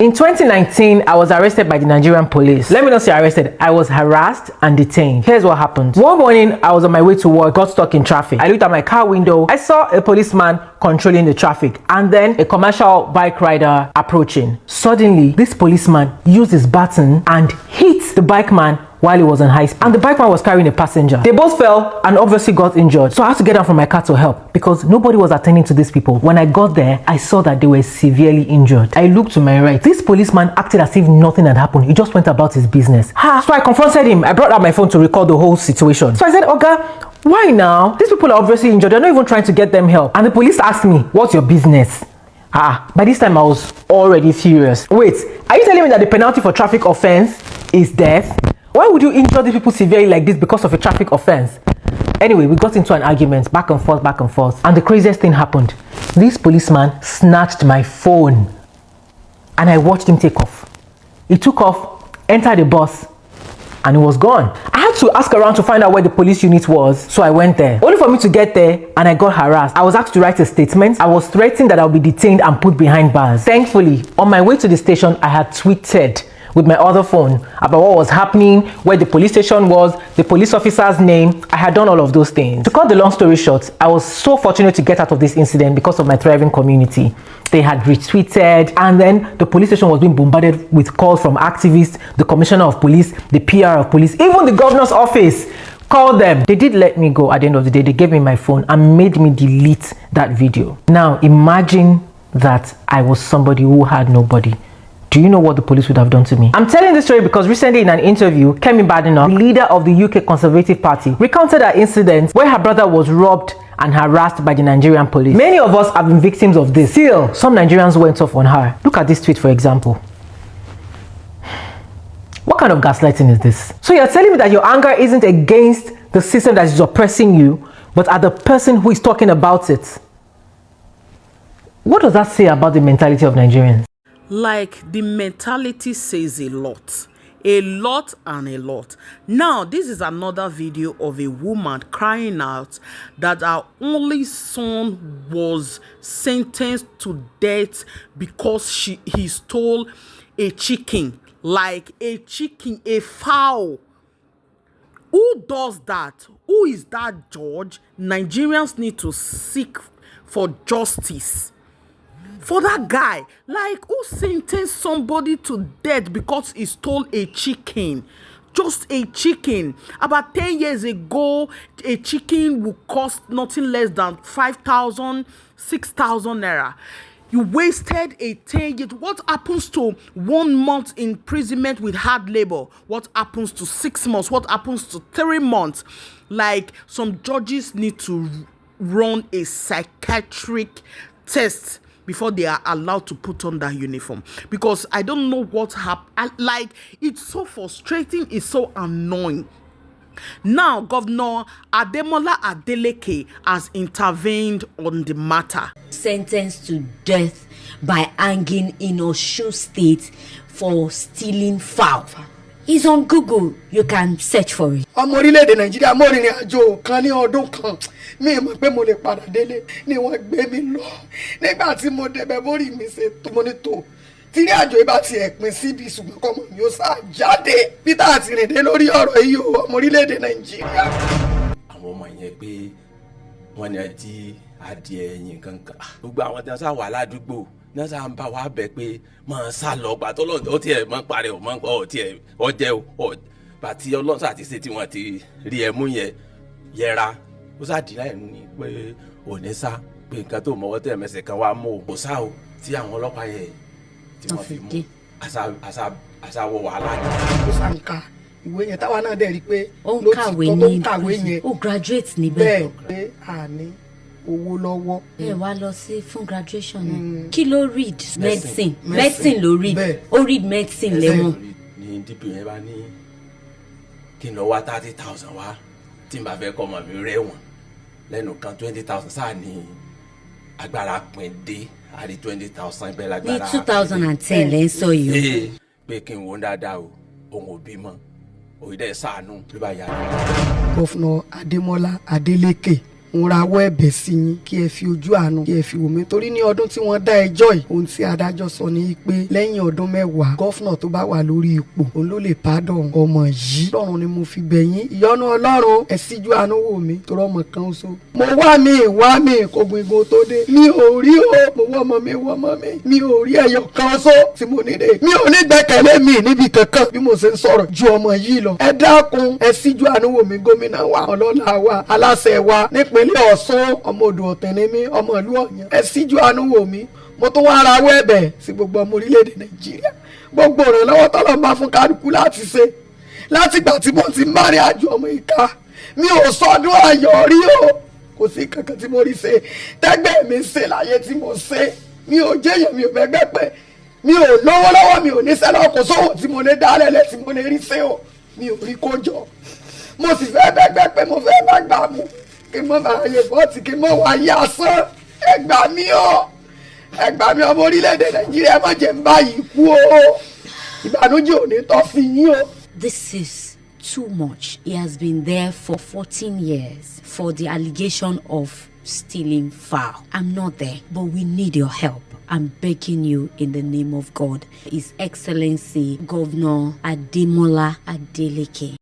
In 2019, I was arrested by the Nigerian police. Let me not say arrested, I was harassed and detained. Here's what happened. One morning, I was on my way to work, got stuck in traffic. I looked at my car window, I saw a policeman controlling the traffic and then a commercial bike rider approaching. Suddenly, this policeman used his baton and hit the bike man while he was on high speed, and the bike man was carrying a passenger. They both fell and obviously got injured, so I had to get down from my car to help because nobody was attending to these people. When I got there, I saw that they were severely injured. I looked to my right. This policeman acted as if nothing had happened. He just went about his business. So I confronted him. I brought out my phone to record the whole situation. So I said, Oga, why now? These people are obviously injured. They're not even trying to get them help. And the police asked me, what's your business? By this time I was already furious. Wait, are you telling me that the penalty for traffic offense is death? Why would you injure these people severely like this because of a traffic offense? Anyway, we got into an argument, back and forth, and the craziest thing happened. This policeman snatched my phone and I watched him take off. He took off, entered the bus, and he was gone. I had to ask around to find out where the police unit was, so I went there. Only for me to get there and I got harassed. I was asked to write a statement. I was threatened that I would be detained and put behind bars. Thankfully, on my way to the station, I had tweeted with my other phone about what was happening, where the police station was, the police officer's name. I had done all of those things. To cut the long story short, I was so fortunate to get out of this incident because of my thriving community. They had retweeted, and then the police station was being bombarded with calls from activists, the commissioner of police, the PR of police, even the governor's office called them. They did let me go at the end of the day. They gave me my phone and made me delete that video. Now imagine that I was somebody who had nobody. Do you know what the police would have done to me? I'm telling this story because recently in an interview, Kemi Badenoch, the leader of the UK Conservative Party, recounted her incident where her brother was robbed and harassed by the Nigerian police. Many of us have been victims of this. Still, some Nigerians went off on her. Look at this tweet, for example. What kind of gaslighting is this? So you're telling me that your anger isn't against the system that is oppressing you, but at the person who is talking about it. What does that say about the mentality of Nigerians? Like, the mentality says a lot and a lot. Now, this is another video of a woman crying out that her only son was sentenced to death because he stole a chicken. Like a chicken, a fowl. Who does that? Who is that judge? Nigerians need to seek for justice for that guy. Like, who sentenced somebody to death because he stole a chicken? Just a chicken. About 10 years ago, a chicken would cost nothing less than 5,000, 6,000 naira. You wasted a 10 years. What happens to 1 month imprisonment with hard labor? What happens to 6 months? What happens to 3 months? Like, some judges need to run a psychiatric test before they are allowed to put on that uniform, because I don't know what happened. Like, it's so frustrating, it's so annoying. Now, Governor Ademola Adeleke has intervened on the matter. Sentenced to death by hanging in Osun State for stealing fowl. It's on Google. You can search for it. Ọmọ orílẹ̀-èdè Nàìjíríà mo rìnrìn àjò kan ní ọdún kan mi mọ̀ pé mo lè padà délé ni wọ́n gbé mi lọ nígbà tí mo débẹ̀ borí mi ṣe tó mo ní tó tí ní àjò ìbá ti ẹ̀pin síbi ṣùgbọ́n kọ́mọ mi ó sá jáde Peter àti rìndé lórí ọ̀rọ̀ yìí o ọmọ orílẹ̀-èdè Nàìjíríà. Àwọn ọmọ yẹn pé wọ́n ní àti adìẹ ẹ̀yìn kankan gbogbo àwọn tí wọ́n sá wà ládùúgbò náà sá ń bá wa bẹ̀ pé máa sá lọ gbà tó lọ́dọ̀ ó tiẹ̀ máa ń parẹ́ ò máa ń gbọ́ ó tiẹ̀ ọjẹ́ ò bàtí ọlọ́sà àti ṣe tí wọ́n ti rí ẹmú yẹn yẹra ó sá dì láì ní pé òní sá pé nǹkan tó mọ́wọ́ tẹ̀ mẹ́sẹ̀ kan wá mú o sá o tí àwọn ọlọ́pàá yẹn tí wọ́n fi mú àṣà wọ wàhálà ni. Ó sá ń ka ìwé yẹn táwa náà dẹ̀ rí pé ó ń kàwé ní ó graduate níbẹ̀. bẹ́ẹ̀ pé àní owó lọ́wọ́. ẹ wá lọ sí fún graduation ni kí ló read medicine ló read ó read medicine lẹ́wọ̀n. ní dp yẹn bá ní kí n lọ wá 30,000 wá tí n bá fẹ́ kọ́ ọmọ mi rẹ̀wọ̀n lẹ́nu kan 20,000 sáà ní agbára pin dé àrí 20,000 bẹ́ẹ̀ lágbára. ní 2010 lẹ́ ń sọ yìí. pé kí n wo dáadáa o òun ò bímọ òyìnbó ṣàánú ló bá yà á. Gọ́fúnà Adémọ́lá Adélékè mo rawọ́ ẹ̀bẹ̀ sí yín kí ẹ fi ojú àánú kí ẹ fi wò mí torí ní ọdún tí wọ́n dá ẹjọ́ yìí ohun tí adájọ́ sọ ni pé lẹ́yìn ọdún 10 gọ́fúnà tó bá wà lórí ipò òun ló lè pardon ọmọ yìí. Ọlọ́run ni mo fi bẹ̀ yín, ìyọ́nú Ọlọ́run ẹ síjú àánú wò mí torí ọmọ kan oṣù. Mo wá mi kò gbìngbò tó dé, mi ò rí o, mo wọ́ ọmọ mi ò rí ẹyọ kan oṣù tí mo nílé, mi ò ní gbẹ́kẹ̀lé mi níbi kankan bí mo ṣe ń sọ̀rọ̀ ju ọmọ yìí lọ. Ẹ dákun ẹ síjú àánú wò mí, gómìnà wa, ọlọ́lá wa, aláṣẹ wa nípínlẹ̀ Ọ̀ṣun, ọmọ Odò Ọ̀tẹ̀ ni mí, ọmọ ìlú Ọ̀yàn, ẹ síjú àánú wò mí. Mo tún wá rawọ́ ẹ̀bẹ̀ sí gbogbo ọmọ orílẹ̀-èdè Nàìjíríà, gbogbo ìrànlọ́wọ́ tọ́lọ́ máa fún kálukú láti ṣe látìgbà tí mo ti máa rìn àjò ọmọ ìka, mi ò sọdún ayọ̀ rí o, kò sí kankan tí mo rí ṣe tẹ́gbẹ́ mi ṣe láyé tí mo ṣe, mi ò jẹ́yàn, mi ò bẹ́gbẹ́ pẹ́, mi ò lówó lọ́wọ́, mi ò ní sẹ́lọ̀, kò sówó tí mo lè dálẹ̀ lẹ́ tí mo lè rí ṣe o, mi ò rí kójọ, mo sì fẹ́ bẹ́gbẹ́ pé mo fẹ́ bá gbà mú kí n mọ́ bàa yẹ bọ́ọ̀tì kí n mọ́ wá yá sán, ẹ gbà mí o, ẹ gbà mí ọmọ orílẹ̀-èdè Nàìjíríà, má jẹ́ ń báyìí kú o, ìbànújẹ́ ò ní tọ́ sí yín o. This is too much. He has been there for 14 years for the allegation of stealing fowl. I'm not there, but we need your help. I'm begging you in the name of God. His Excellency Governor Ademola Adeleke.